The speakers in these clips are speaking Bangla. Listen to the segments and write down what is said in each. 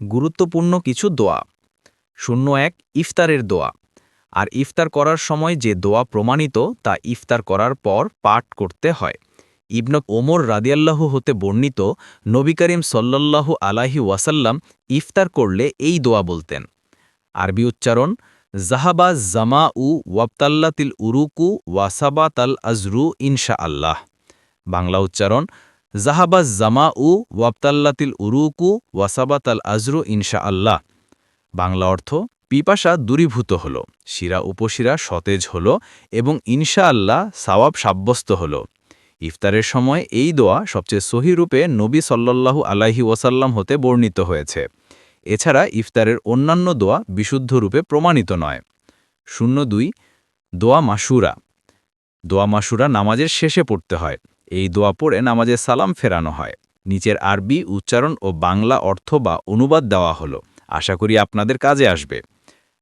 গুরুত্বপূর্ণ কিছু দোয়া। 01 ইফতারের দোয়া। আর ইফতার করার সময় যে দোয়া প্রমাণিত তা ইফতার করার পর পাঠ করতে হয়। ইবন ওমর রাদিয়াল্লাহু হতে বর্ণিত, নবী করিম সাল্লাল্লাহু আলাইহি ওয়াসাল্লাম ইফতার করলে এই দোয়া বলতেন। আরবি উচ্চারণ: জাহাবা জামা উ ওয়াবতাল্লাতিল উরুকু ওয়াসাবাত আল আজরু ইনশা আল্লাহ। বাংলা উচ্চারণ: জাহাবা জামা উ ওয়াবতাল্লাতিল উরুকু ওয়াসাবাত আল আজরু ইনশা আল্লাহ। বাংলা অর্থ: পিপাসা দূরীভূত হল, শিরা উপশিরা সতেজ হল এবং ইনশা আল্লাহ সাওয়াব সাব্যস্ত হল। ইফতারের সময় এই দোয়া সবচেয়ে সহি রূপে নবী সাল্লাল্লাহু আলাইহি ওয়াসাল্লাম হতে বর্ণিত হয়েছে। এছাড়া ইফতারের অন্যান্য দোয়া বিশুদ্ধ রূপে প্রমাণিত নয়। 02 দোয়া মাশুরা। দোয়া মাশুরা নামাজের শেষে পড়তে হয়। এই দোয়া পড়ে নামাজে সালাম ফেরানো হয়। নিচের আরবি উচ্চারণ ও বাংলা অর্থ বা অনুবাদ দেওয়া হলো। আশা করি আপনাদের কাজে আসবে।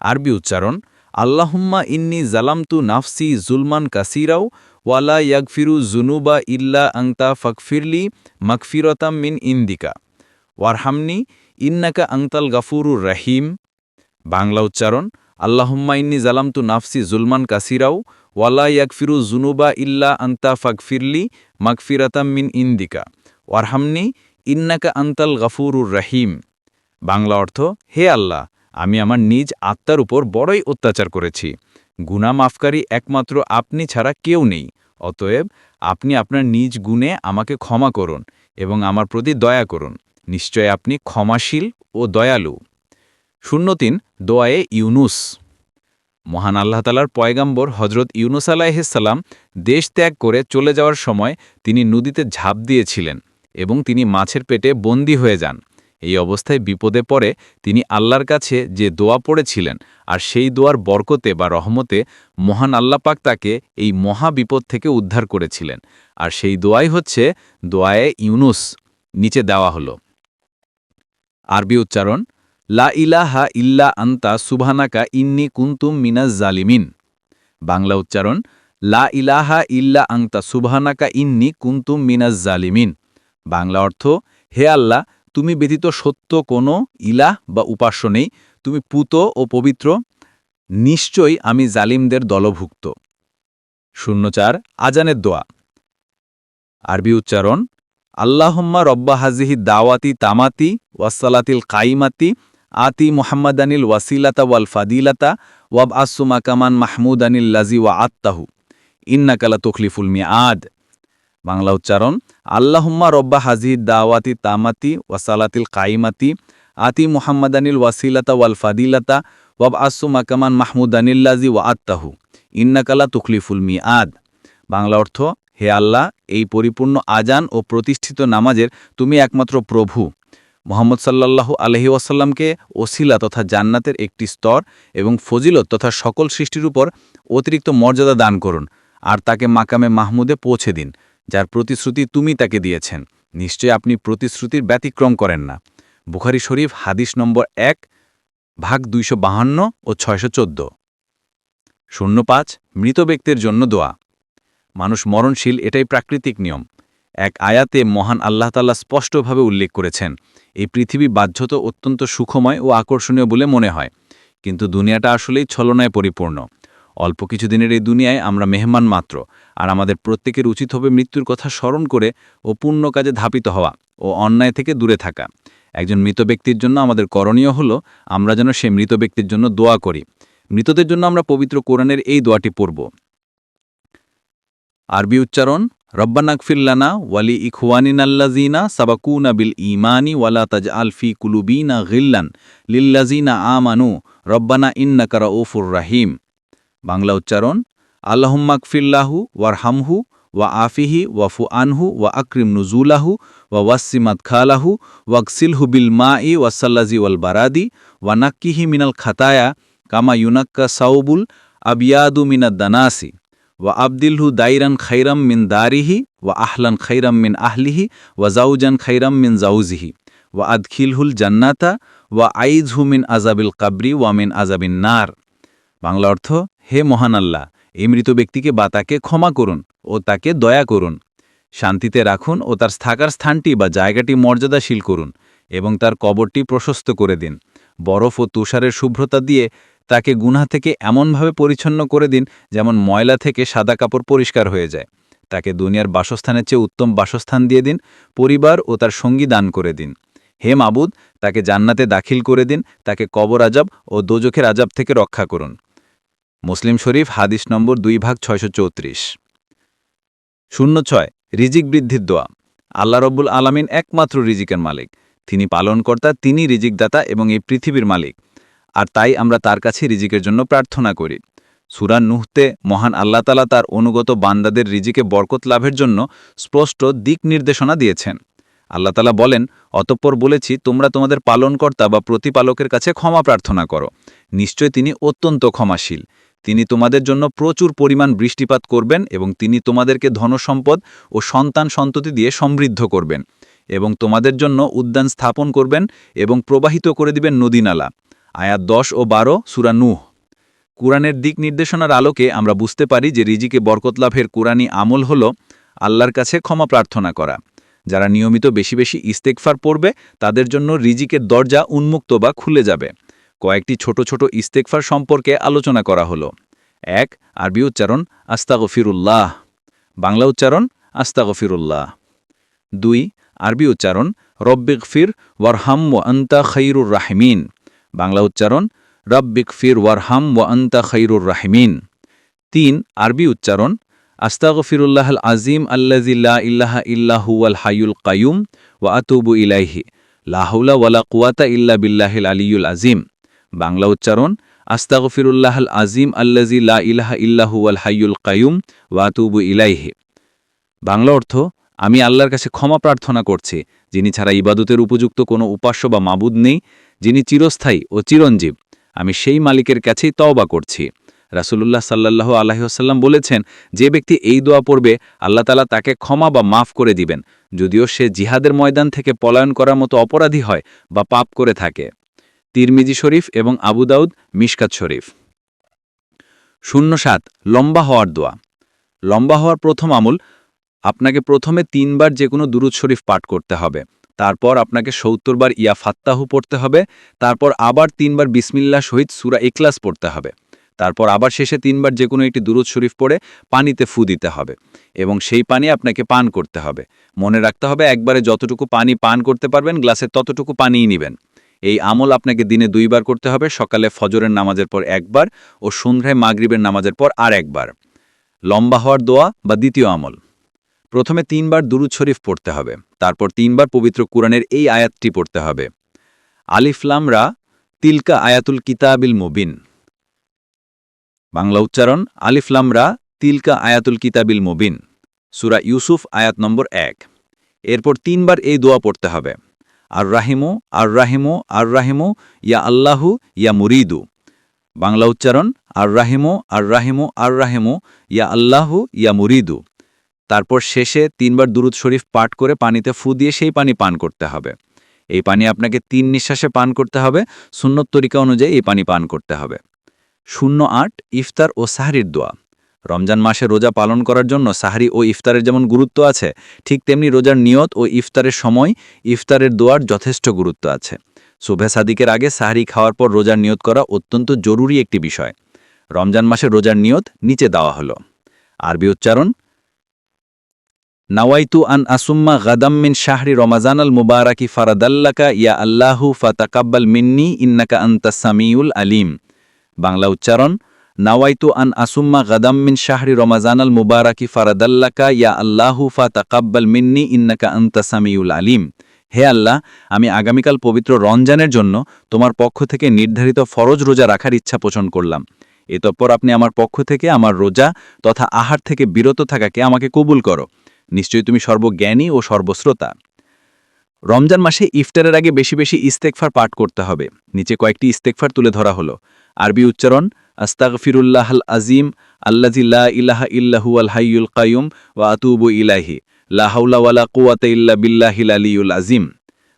আরবি উচ্চারণ: আল্লাহুম্মা ইন্নি জালামতু নাফসি জুলমান কাসিরাও ওয়ালা ইয়াগফিরু জুনুবা ইল্লা আংতা ফাগফিরলি মাগফিরাতাম মিন ইন্দিকা ওয়ারহামনি ইন্নাকা আংতাল গাফুরুর রাহিম। বাংলা উচ্চারণ: আল্লাহুম্মা ইন্নি জালামতু নাফসি জুলমান কাসিরাও ওয়ালা ইয়াগফিরু জুনুবা ইল্লা আংতা ফাগফিরলি মাগফিরাতাম মিন ইন্দিকা ওয়ারহামনি ইন্নাকা আংতাল গাফুরুর রাহিম। বাংলা অর্থ: হে আল্লাহ, আমি আমার নিজ আত্মার উপর বড়ই অত্যাচার করেছি। গুনাহ মাফকারী একমাত্র আপনি ছাড়া কেউ নেই। অতএব আপনি আপনার নিজ গুণে আমাকে ক্ষমা করুন এবং আমার প্রতি দয়া করুন। নিশ্চয় আপনি ক্ষমাশীল ও দয়ালু। 03 দোয়ায়ে ইউনুস। মহান আল্লাহ তাআলার পয়গাম্বর হজরত ইউনুস আলাইহিস সালাম দেশ ত্যাগ করে চলে যাওয়ার সময় তিনি নদীতে ঝাঁপ দিয়েছিলেন এবং তিনি মাছের পেটে বন্দী হয়ে যান। এই অবস্থায় বিপদে পড়ে তিনি আল্লাহর কাছে যে দোয়া পড়েছিলেন, আর সেই দোয়ার বরকতে বা রহমতে মহান আল্লাহ পাক তাকে এই মহা বিপদ থেকে উদ্ধার করেছিলেন। আর সেই দোয়াই হচ্ছে দোয়ায়ে ইউনুস। নিচে দেওয়া হলো। আরবি উচ্চারণ: লা ইলাহা ইল্লা আনতা সুবহানাকা ইন্নী কুনতুম মিনাজ জালিমিন। বাংলা উচ্চারণ: লা ইলাহা ইল্লা আনতা সুবহানাকা ইন্নী কুনতুম মিনাজ জালিমিন। বাংলা অর্থ: হে আল্লাহ, তুমি ব্যতীত সত্য কোনো ইলাহ বা উপাস্য নেই, তুমি পুত ও পবিত্র, নিশ্চয়ই আমি জালিমদের দলভুক্ত। 04 আজানের দোয়া। আরবি উচ্চারণ: আল্লাহুম্মা রব্বা হাজিহি দাওয়াতি তামাতি ওয়াসসালাতিল কাইমাতি আতি মুহাম্মাদানিল ওয়াসিলাতা ওয়াল ফাদিলাতা ওয়াবআসু মাকামান মাহমুদানিল লাজি ওয়া আত্তাহু ইন্নাকা লা তুখলিফুল মিআদ। বাংলা উচ্চারণ: আল্লাহুম্মা রব্বা হাজিহি দাওয়াতি তামাতি ওয়াসসালাতিল কাইমাতি আতি মুহাম্মাদানিল ওয়াসিলাতা ওয়াল ফাদিলাতা ওয়াবআসু মাকামান মাহমুদানিল লাজি ওয়া আত্তাহু ইন্নাকা লা তুখলিফুল মিআদ। বাংলা অর্থ: হে আল্লাহ, এই পরিপূর্ণ আজান ও প্রতিষ্ঠিত নামাজের তুমি একমাত্র প্রভু। মুহাম্মদ সাল্লাল্লাহু আলাইহি ওয়াসাল্লামকে ওসিলা তথা জান্নাতের একটি স্তর এবং ফজিলত তথা সকল সৃষ্টির উপর অতিরিক্ত মর্যাদা দান করুন, আর তাকে মাকামে মাহমুদে পৌঁছে দিন, যার প্রতিশ্রুতি তুমি তাকে দিয়েছেন। নিশ্চয় আপনি প্রতিশ্রুতির ব্যতিক্রম করেন না। বুখারী শরীফ হাদিস নম্বর 1 ভাগ 252 ও 614। 05 মৃত ব্যক্তির জন্য দোয়া। মানুষ মরণশীল, এটাই প্রাকৃতিক নিয়ম। এক আয়াতে মহান আল্লাহ তাআলা স্পষ্টভাবে উল্লেখ করেছেন, এই পৃথিবী বাহ্যত অত্যন্ত সুখময় ও আকর্ষণীয় বলে মনে হয়, কিন্তু দুনিয়াটা আসলেই ছলনায় পরিপূর্ণ। অল্প কিছুদিনের এই দুনিয়ায় আমরা মেহমান মাত্র, আর আমাদের প্রত্যেকের উচিত হবে মৃত্যুর কথা স্মরণ করে ও পুণ্য কাজে ধাপিত হওয়া ও অন্যায় থেকে দূরে থাকা। একজন মৃত ব্যক্তির জন্য আমাদের করণীয় হলো আমরা যেন সে মৃত ব্যক্তির জন্য দোয়া করি। মৃতদের জন্য আমরা পবিত্র কোরআনের এই দোয়াটি পড়ব। আরবি উচ্চারণ: রব্বানাগফির লানা ওয়ালি ইখওয়ানিনাল্লাযীনা সাবাকুনা বিল ঈমানি ওয়ালা তাজআল ফি কুলুবিনা গিল্লান লিল্লাযীনা আমানু রব্বানা ইন্নাকা রাউফুর রাহিম। বাংলা উচ্চারণ: আল্লাহুম্মাগফির লাহু ওয়ারহামহু ওয়া আফিহি ওয়াফু আনহু ওয়া আকরিম নুজুলাহু ওয়া ওয়াসসি মাদখালাহু ওয়াগসিলহু বিল মাই ওয়াসসাল্লাজি ওয়াল বারাদি ওয়া নাক্কিহি মিনাল খাতায়া কামা ইউনাক্কা সাউবুল আবিয়াদু মিনাদ দানাসি ওয়া আবদিলহু দাইরান খাইরাম মিন দারিহি ওয়া আহলান খাইরাম মিন আহলিহি ওয়া জাউজান খাইরাম মিন জাউজিহি ওয়া আদখিলহুল জান্নাতা ওয়া আইযহু মিন আযাবিল কাবরি ওয়া মিন আযাবিন নার। বাংলা অর্থ: হে মহান আল্লাহ, এই মৃত ব্যক্তিকে বা তাকে ক্ষমা করুন ও তাকে দয়া করুন, শান্তিতে রাখুন ও তার থাকার স্থানটি বা জায়গাটি মর্যাদাশীল করুন এবং তার কবরটি প্রশস্ত করে দিন। বরফ ও তুষারের শুভ্রতা দিয়ে তাকে গুনাহ থেকে এমনভাবে পরিচ্ছন্ন করে দিন যেমন ময়লা থেকে সাদা কাপড় পরিষ্কার হয়ে যায়। তাকে দুনিয়ার বাসস্থানের চেয়ে উত্তম বাসস্থান দিয়ে দিন, পরিবার ও তার সঙ্গী দান করে দিন। হে মাবুদ, তাকে জান্নাতে দাখিল করে দিন, তাকে কবর আজাব ও দোজখের আজাব থেকে রক্ষা করুন। মুসলিম শরীফ হাদিস নম্বর 2/634। 06 রিজিক বৃদ্ধির দোয়া। আল্লাহ রব্বুল আলামিন একমাত্র রিজিকের মালিক। তিনি পালনকর্তা, তিনি রিজিকদাতা এবং এই পৃথিবীর মালিক। আর তাই আমরা তার কাছে রিজিকের জন্য প্রার্থনা করি। সূরা নূহতে মহান আল্লাহ তাআলা তার অনুগত বান্দাদের রিজিকে বরকত লাভের জন্য স্পষ্ট দিক নির্দেশনা দিয়েছেন। আল্লাহ তাআলা বলেন, অতঃপর বলেছি তোমরা তোমাদের পালনকর্তা বা প্রতিপালকের কাছে ক্ষমা প্রার্থনা করো। নিশ্চয় তিনি অত্যন্ত ক্ষমাশীল। তিনি তোমাদের জন্য প্রচুর পরিমাণ বৃষ্টিপাত করবেন এবং তিনি তোমাদেরকে ধনসম্পদ ও সন্তান সন্ততি দিয়ে সমৃদ্ধ করবেন এবং তোমাদের জন্য উদ্যান স্থাপন করবেন এবং প্রবাহিত করে দিবেন নদীনালা। আয়াত 10 ও 12 সূরা নূহ। কুরআনের দিক নির্দেশনার আলোকে আমরা বুঝতে পারি যে রিজিকে বরকত লাভের কুরআনী আমল হল আল্লাহর কাছে ক্ষমা প্রার্থনা করা। যারা নিয়মিত বেশি বেশি ইস্তেগফার পড়বে তাদের জন্য রিজিকের দরজা উন্মুক্ত বা খুলে যাবে। কয়েকটি ছোট ছোট ইস্তেগফার সম্পর্কে আলোচনা করা হলো। 1 আরবি উচ্চারণ আস্তাগফিরুল্লাহ, বাংলা উচ্চারণ আস্তাগফিরুল্লাহ। 2 আরবি উচ্চারণ রব্বিগফির ওয়ারহাম ওয়া আনতা খায়রুর রাহিমিন, বাংলা উচ্চারণ রব্বিগফির ওয়ারহাম ওয়া আনতা খায়রুর রাহিমিন। 3 আরবি উচ্চারণ আস্তাগফিরুল্লাহাল আজিম আল্লাযী লা ইলাহা ইল্লা হুয়াল হাইয়ুল কাইয়ুম ওয়া আতুবু ইলাইহি লা হাওলা ওয়ালা কুওয়াতা ইল্লা বিল্লাহিল আলিয়্যুল আযীম, বাংলা উচ্চারণ আস্তাগফিরুল্লাহাল আজিম আল্লাযী লা ইলাহা ইল্লা হুয়াল হাইয়ুল কাইয়ুম ওয়া আতুবু ইলাইহি। বাংলা অর্থ, আমি আল্লাহর কাছে ক্ষমা প্রার্থনা করছি, যিনি ছাড়া ইবাদতের উপযুক্ত কোনো উপাস্য বা মাবুদ নেই, যিনি চিরস্থায়ী ও চিরঞ্জীব। আমি সেই মালিকের কাছেই তওবা করছি। রাসূলুল্লাহ সাল্লাল্লাহু আলাইহি ওয়াসাল্লাম বলেছেন, যে ব্যক্তি এই দোয়া পড়বে আল্লাহ তাআলা তাকে ক্ষমা বা মাফ করে দিবেন, যদিও সে জিহাদের ময়দান থেকে পলায়ন করার মতো অপরাধী হয় বা পাপ করে থাকে। তিরমিজি শরীফ এবং আবু দাউদ মিশকাত শরীফ। 07 লম্বা হওয়ার দোয়া। লম্বা হওয়ার প্রথম আমল, আপনাকে প্রথমে 3 বার যে কোনো দুরূদ শরীফ পাঠ করতে হবে। তারপর আপনাকে 70 বার ইয়া ফাত্তাহু পড়তে হবে। তারপর আবার 3 বার বিসমিল্লাহ সহিত সূরা ইখলাস পড়তে হবে। তারপর আবার শেষে 3 বার যে কোনো একটি দুরূদ শরীফ পড়ে পানিতে ফু দিতে হবে এবং সেই পানি আপনাকে পান করতে হবে। মনে রাখতে হবে, একবারে যতটুকু পানি পান করতে পারবেন গ্লাসে ততটুকু পানিই নেবেন। এই আমল আপনাকে দিনে 2 বার করতে হবে, সকালে ফজরের নামাজের পর 1 বার ও সন্ধ্যায় মাগরিবের নামাজের পর আর 1 বার। লম্বা হওয়ার দোয়া বা দ্বিতীয় আমল, প্রথমে 3 বার দুরূদ শরীফ পড়তে হবে। তারপর 3 বার পবিত্র কুরআনের এই আয়াতটি পড়তে হবে, আলিফ লাম রা তিলকা আয়াতুল কিতাবিল মুবিন, বাংলা উচ্চারণ আলিফ লাম রা তিলকা আয়াতুল কিতাবিল মুবিন, সূরা ইউসুফ আয়াত নম্বর 1। এরপর 3 বার এই দোয়া পড়তে হবে, আর রাহিমু আর রাহিমু আর রাহিমু ইয়া আল্লাহু ইয়া মুরিদু, বাংলা উচ্চারণ আর রাহিমু আর রাহিমু আর রাহিমু ইয়া আল্লাহু ইয়া মুরিদু। তারপর শেষে 3 বার দুরূদ শরীফ পাঠ করে পানিতে ফু দিয়ে সেই পানি পান করতে হবে। এই পানি আপনাকে 3 নিঃশ্বাসে পান করতে হবে। সুন্নত তরিকা অনুযায়ী এই পানি পান করতে হবে। 08 ইফতার ও সাহরির দোয়া। রমজান মাসে রোজা পালন করার জন্য সাহরি ও ইফতারের যেমন গুরুত্ব আছে, ঠিক তেমনি রোজার নিয়ত ও ইফতারের সময় ইফতারের দোয়ার যথেষ্ট গুরুত্ব আছে। সুবহে সাদিকের আগে সাহরি খাওয়ার পর রোজার নিয়ত করা অত্যন্ত জরুরি একটি বিষয়। রমজান মাসে রোজার নিয়ত নিচে দেওয়া হলো। আরবি উচ্চারণ নাওয়াইতু আন আসুম্মা গাদাম মিন শাহরি রমাজানাল মুবারাকি ফারাদাল্লাকা ইয়া আল্লাহু ফাতাকাব্বাল মিন্নি ইন্নাকা আনতাস সামিউল আলিম, বাংলা উচ্চারণ নাওয়াইতু আন আসুম্মা গাদাম মিন শাহরি রমাজানাল মুবারাকি ফারাদাল্লাকা ইয়া আল্লাহু ফাতাকাব্বাল মিন্নি ইন্নাকা আনতাস সামিউল আলিম। হে আল্লাহ, আমি আগামীকাল পবিত্র রমজানের জন্য তোমার পক্ষ থেকে নির্ধারিত ফরজ রোজা রাখার ইচ্ছা পোষণ করলাম। এতঃপর আপনি আমার পক্ষ থেকে আমার রোজা তথা আহার থেকে বিরত থাকাকে আমাকে কবুল করো। নিশ্চয়ই তুমি সর্বজ্ঞানী ও সর্বশ্রোতা। রমজান মাসে ইফতারের আগে বেশি বেশি ইস্তেগফার পাঠ করতে হবে। নিচে কয়েকটি ইস্তেগফার তুলে ধরা হলো। আরবি উচ্চারণ আস্তাগফিরুল্লাহাল আজিম আল্লাযী লা ইলাহা ইল্লা হুয়াল হাইয়ুল কাইয়ুম ওয়া আতুবু ইলাইহি লা হাওলা ওয়ালা কুওয়াতা ইল্লা বিল্লাহিল আলিয়্যুল আযীম,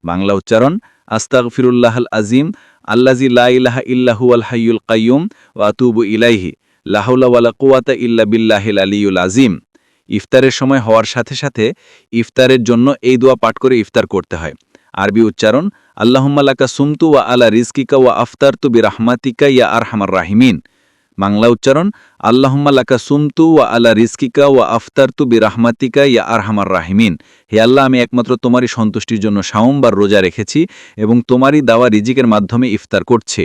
বাংলা উচ্চারণ আস্তাগফিরুল্লাহাল আজিম আল্লাযী লা ইলাহা ইল্লা হুয়াল হাইয়ুল কাইয়ুম ওয়া আতুবু ইলাইহি লা হাওলা ওয়ালা কুওয়াতা ইল্লা বিল্লাহিল আলিয়্যুল আযীম। ইফতারের সময় হওয়ার সাথে সাথে ইফতারের জন্য এই দোয়া পাঠ করে ইফতার করতে হয়। আরবি উচ্চারণ আল্লাহুম্মা লাকা সুমতু ওয়া আলা রিজকিকা ওয়া আফতারতু বিরাহমাতিকা ইয়া আরহামার রাহিমিন। বাংলা উচ্চারণ, আল্লাহুম্মা লাকা সুমতু ওয়া আলা রিজকিকা ওয়া আফতারতু বিরাহমাতিকা ইয়া আরহামার রাহিমিন। হে আল্লাহ, আমি একমাত্র তোমারই সন্তুষ্টির জন্য সাওমবার রোজা রেখেছি এবং তোমারই দেওয়া রিজিকের মাধ্যমে ইফতার করছি।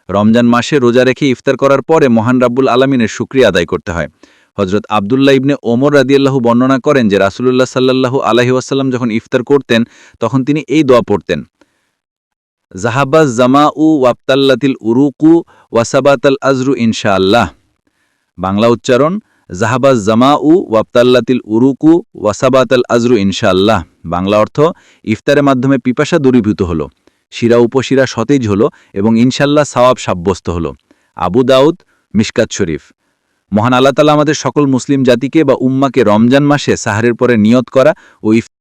রমজান মাসে রোজা রেখে ইফতার করার পরে মহান রাব্বুল আলামিনের শুকরিয়া আদায় করতে হয়। হজরত আবদুল্লাহ ইবনে ওমর রাদিয়াল্লাহু বর্ণনা করেন যে রাসূলুল্লাহ সাল্লাল্লাহু আলাইহি ওয়াসাল্লাম যখন ইফতার করতেন তখন তিনি এই দোয়া পড়তেন, জাহাবাজ জামাউ ওয়াবতাল্লাতিল উরুকু ওয়াসাবাতাল আজরু ইনশাআল্লাহ। বাংলা উচ্চারণ, জাহাবাজ জামাউ ওয়াবতাল্লাতিল উরুকু ওয়াসাবাতাল আজরু ইনশাআল্লাহ। বাংলা অর্থ, ইফতারের মাধ্যমে পিপাসা দূরীভূত হল, শিরা উপশিরা সতেজ হল এবং ইনশাল্লাহ সওয়াব সাব্যস্ত হল। আবু দাউদ, মিশকাত শরীফ। মহান আল্লাহ তাআলা আমাদের সকল মুসলিম জাতিকে বা উম্মাকে রমজান মাসে সাহরের পরে নিয়ত করা ও